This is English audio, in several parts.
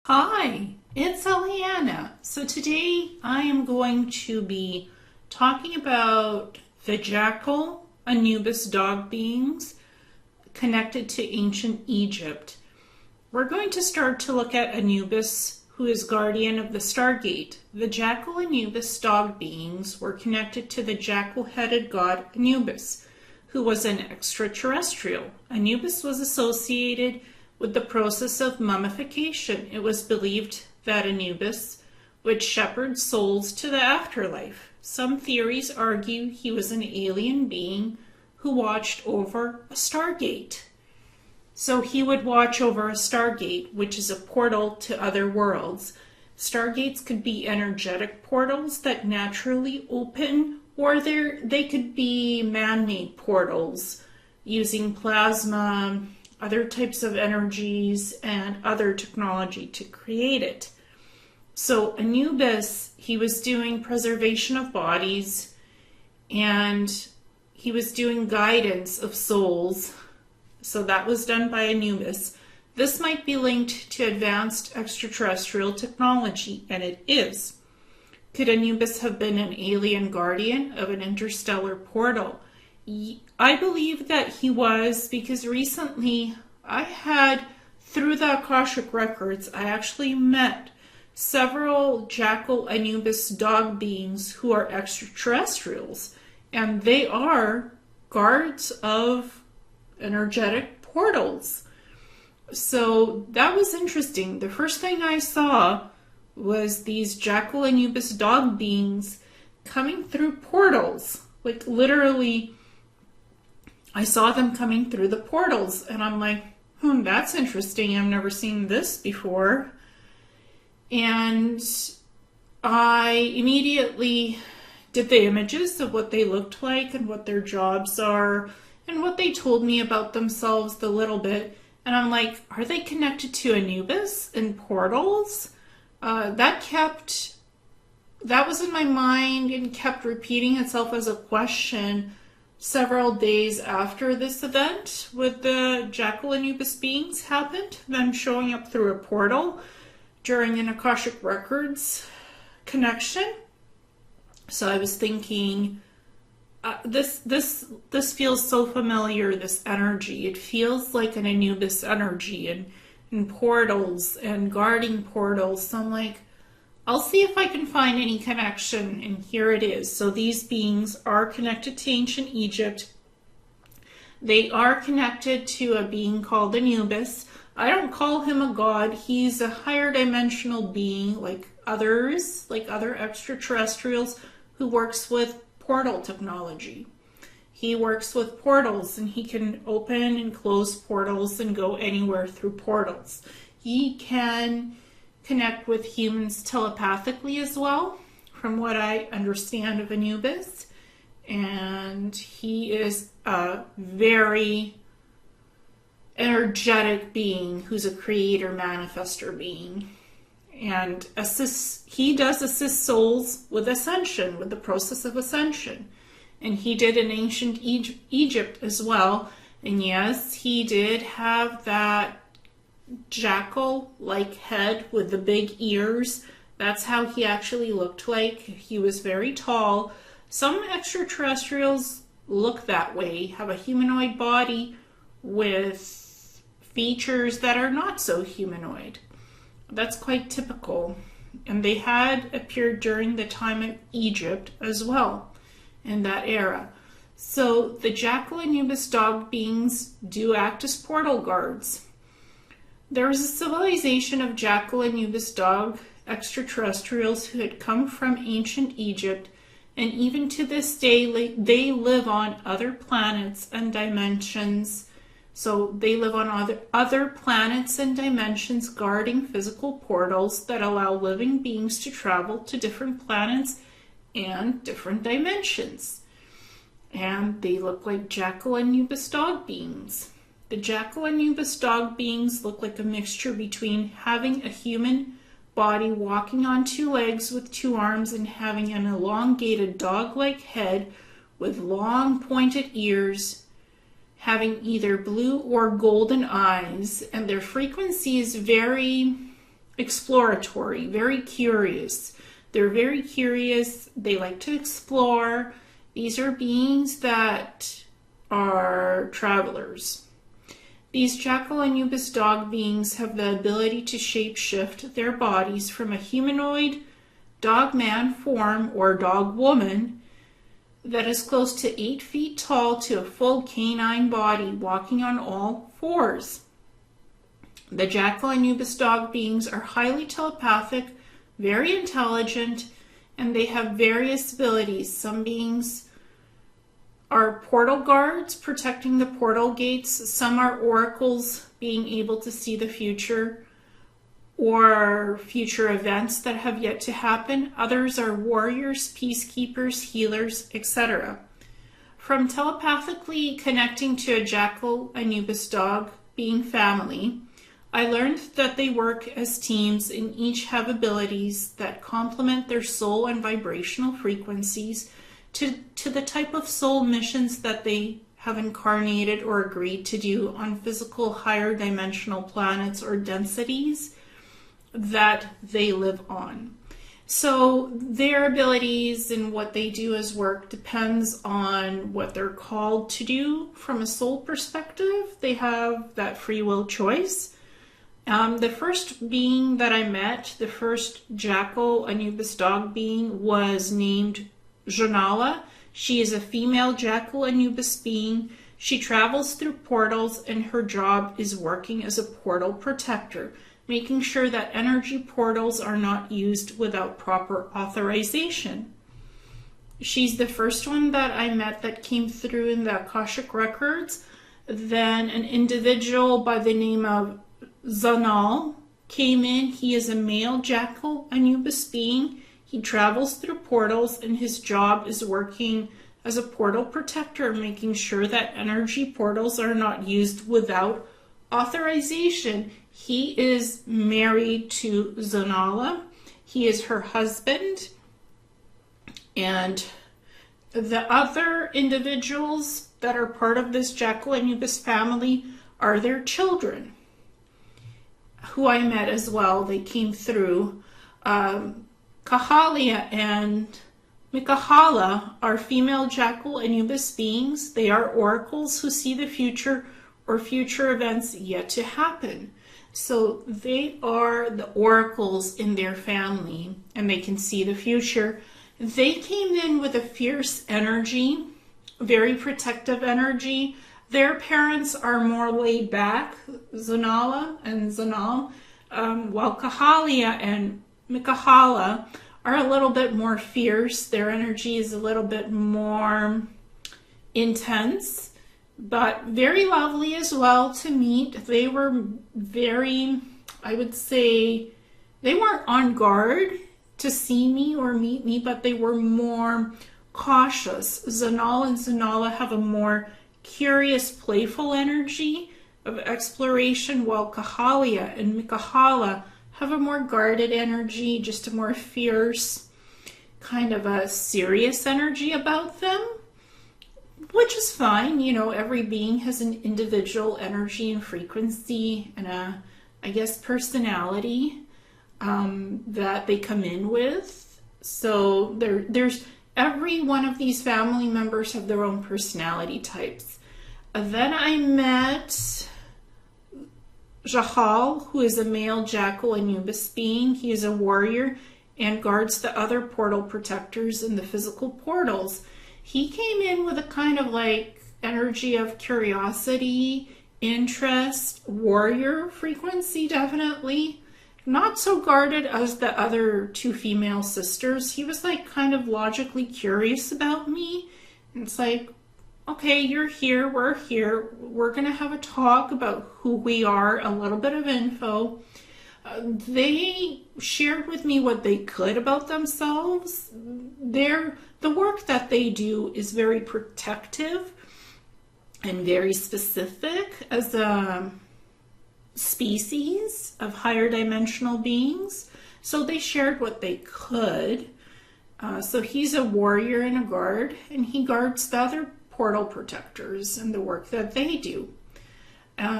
Hi, it's Ileana. So today I am going to be talking about the Jackal Anubis dog beings connected to ancient Egypt. We're going to start to look at Anubis, who is guardian of the Stargate. The Jackal Anubis dog beings were connected to the jackal-headed god Anubis, who was an extraterrestrial. Anubis was associated with the process of mummification. It was believed that Anubis would shepherd souls to the afterlife. Some theories argue he was an alien being who watched over a stargate. So he would watch over a stargate, which is a portal to other worlds. Stargates could be energetic portals that naturally open, or they could be man-made portals using plasma, other types of energies, and other technology to create it. So Anubis, he was doing preservation of bodies, and he was doing guidance of souls. So that was done by Anubis. This might be linked to advanced extraterrestrial technology, and it is. Could Anubis have been an alien guardian of an interstellar portal? I believe that he was, because recently through the Akashic Records, I actually met several Jackal Anubis dog beings who are extraterrestrials, and they are guards of energetic portals. So that was interesting. The first thing I saw was these Jackal Anubis dog beings coming through portals. Like literally, I saw them coming through the portals, and I'm like, that's interesting. I've never seen this before. And I immediately did the images of what they looked like and what their jobs are and what they told me about themselves a little bit. And I'm like, are they connected to Anubis and portals? That was in my mind and kept repeating itself as a question several days after this event with the Jackal Anubis beings happened, them showing up through a portal during an Akashic Records connection. So I was thinking, this feels so familiar, this energy. It feels like an Anubis energy and portals and guarding portals. So I'm like, I'll see if I can find any connection, and here it is. So these beings are connected to ancient Egypt. They are connected to a being called Anubis. I don't call him a god. He's a higher dimensional being like others, like other extraterrestrials, who works with portal technology. He works with portals, and he can open and close portals and go anywhere through portals. He can connect with humans telepathically as well, from what I understand of Anubis. And he is a very energetic being who's a creator manifester being. And he does assist souls with ascension, with the process of ascension. And he did in ancient Egypt as well. And yes, he did have that jackal-like head with the big ears. That's how he actually looked like. He was very tall. Some extraterrestrials look that way, have a humanoid body with features that are not so humanoid. That's quite typical. And they had appeared during the time of Egypt as well, in that era. So the Jackal Anubis dog beings do act as portal guards. There was a civilization of Jackal Anubis dog extraterrestrials who had come from ancient Egypt, and even to this day they live on other planets and dimensions. So they live on other planets and dimensions, guarding physical portals that allow living beings to travel to different planets and different dimensions. And they look like Jackal Anubis dog beings. The Jackal Anubis dog beings look like a mixture between having a human body walking on two legs with two arms and having an elongated dog-like head with long pointed ears, having either blue or golden eyes, and their frequency is very exploratory, very curious. They're very curious. They like to explore. These are beings that are travelers. These Jackal Anubis dog beings have the ability to shape-shift their bodies from a humanoid dog-man form or dog-woman that is close to 8 feet tall to a full canine body, walking on all fours. The Jackal Anubis dog beings are highly telepathic, very intelligent, and they have various abilities. Some beings are portal guards protecting the portal gates. Some are oracles, being able to see the future or future events that have yet to happen. Others are warriors, peacekeepers, healers, etc. From telepathically connecting to a Jackal Anubis dog being family, I learned that they work as teams and each have abilities that complement their soul and vibrational frequencies to the type of soul missions that they have incarnated or agreed to do on physical higher dimensional planets or densities that they live on. So their abilities and what they do as work depends on what they're called to do. From a soul perspective, they have that free will choice. The first being that I met, the first Jackal Anubis dog being, was named Janala. She is a female Jackal Anubis being. She travels through portals and her job is working as a portal protector, making sure that energy portals are not used without proper authorization. She's the first one that I met that came through in the Akashic records. Then an individual by the name of Zanal came in. He is a male Jackal Anubis being. He travels through portals and his job is working as a portal protector, making sure that energy portals are not used without authorization. He is married to Zanala. He is her husband. And the other individuals that are part of this Jackal Anubis family are their children, who I met as well. They came through. Kahalia and Mikahala are female Jackal Anubis beings. They are oracles who see the future or future events yet to happen. So they are the oracles in their family and they can see the future. They came in with a fierce energy, very protective energy. Their parents are more laid back, Zanala and Zanal, while Kahalia and Mikahala are a little bit more fierce. Their energy is a little bit more intense, but very lovely as well to meet. They were very, I would say, they weren't on guard to see me or meet me, but they were more cautious. Zanal and Zanala have a more curious, playful energy of exploration, while Kahalia and Mikahala have a more guarded energy, just a more fierce, kind of a serious energy about them, which is fine. You know, every being has an individual energy and frequency and a, I guess, personality that they come in with. So there's every one of these family members have their own personality types. Then I met Jackal, who is a male Jackal Anubis being. He is a warrior and guards the other portal protectors in the physical portals. He came in with a kind of like energy of curiosity, interest, warrior frequency, definitely. Not so guarded as the other two female sisters. He was like kind of logically curious about me. And it's like, okay, you're here, we're gonna have a talk about who we are, a little bit of info. They shared with me what they could about themselves. The work that they do is very protective and very specific as a species of higher dimensional beings. So they shared what they could. So he's a warrior and a guard, and he guards the other portal protectors and the work that they do.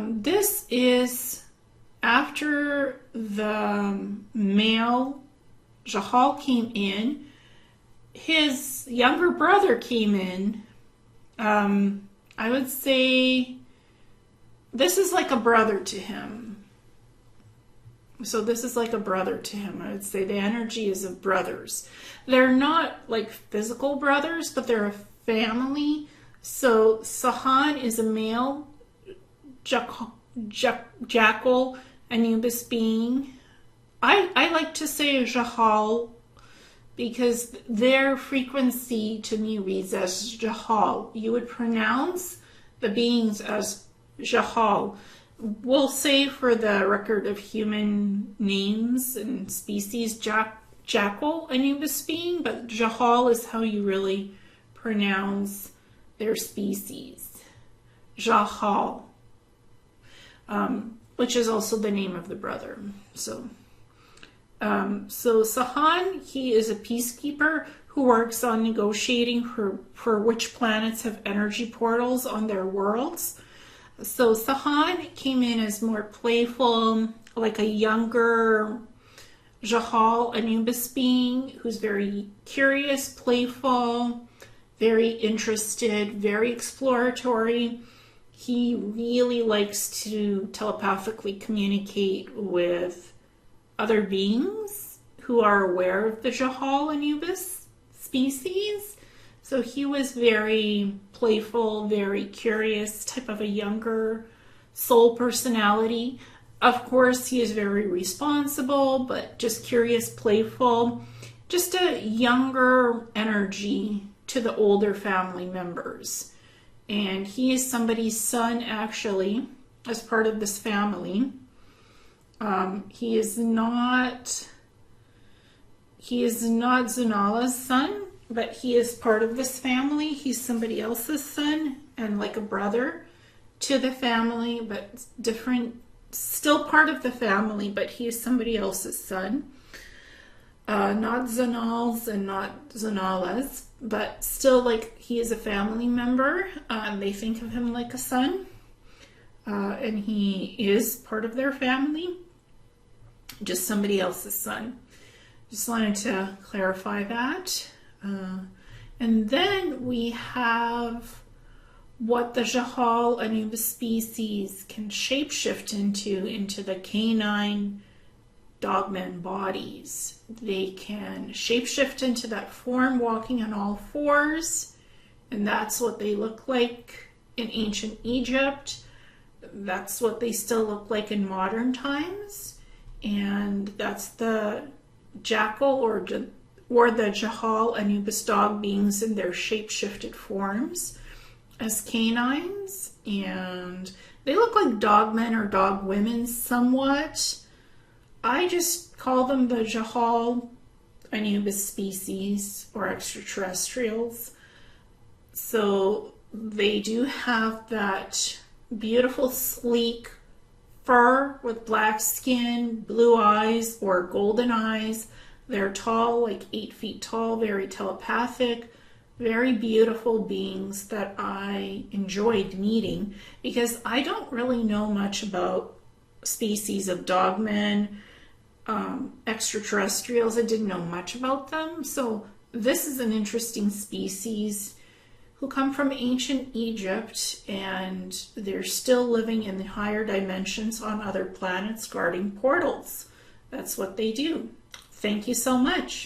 This is after the male Jackal came in, his younger brother came in. I would say this is like a brother to him. So this is like a brother to him. I would say the energy is of brothers. They're not like physical brothers, but they're a family. So Sahan is a male Jackal Anubis being. I like to say Jackal because their frequency to me reads as Jackal. You would pronounce the beings as Jackal. We'll say for the record of human names and species, Jackal Anubis being, but Jackal is how you really pronounce their species. Jackal, which is also the name of the brother. So Sahan, he is a peacekeeper who works on negotiating for which planets have energy portals on their worlds. So Sahan came in as more playful, like a younger Jackal Anubis being who's very curious, playful, very interested, very exploratory. He really likes to telepathically communicate with other beings who are aware of the Jackal Anubis species. So he was very playful, very curious, type of a younger soul personality. Of course, he is very responsible, but just curious, playful, just a younger energy to the older family members. And he is somebody's son, actually, as part of this family. He is not Zunala's son, but he is part of this family. He's somebody else's son and like a brother to the family, but different, still part of the family, but he is somebody else's son. Not Zunal's and not Zunala's, but still like he is a family member. They think of him like a son, and he is part of their family, just somebody else's son. Just wanted to clarify that. And then we have what the Jackal Anubis species can shapeshift into the canine dogman bodies. They can shapeshift into that form, walking on all fours, and that's what they look like in ancient Egypt. That's what they still look like in modern times, and that's the jackal or the Jackal Anubis dog beings in their shape-shifted forms as canines, and they look like dogmen or dog women somewhat. I just call them the Jackal Anubis species or extraterrestrials. So they do have that beautiful, sleek fur with black skin, blue eyes or golden eyes. They're tall, like 8 feet tall, very telepathic, very beautiful beings that I enjoyed meeting because I don't really know much about species of dogmen, extraterrestrials. I didn't know much about them. So this is an interesting species who come from ancient Egypt, and they're still living in the higher dimensions on other planets guarding portals. That's what they do. Thank you so much.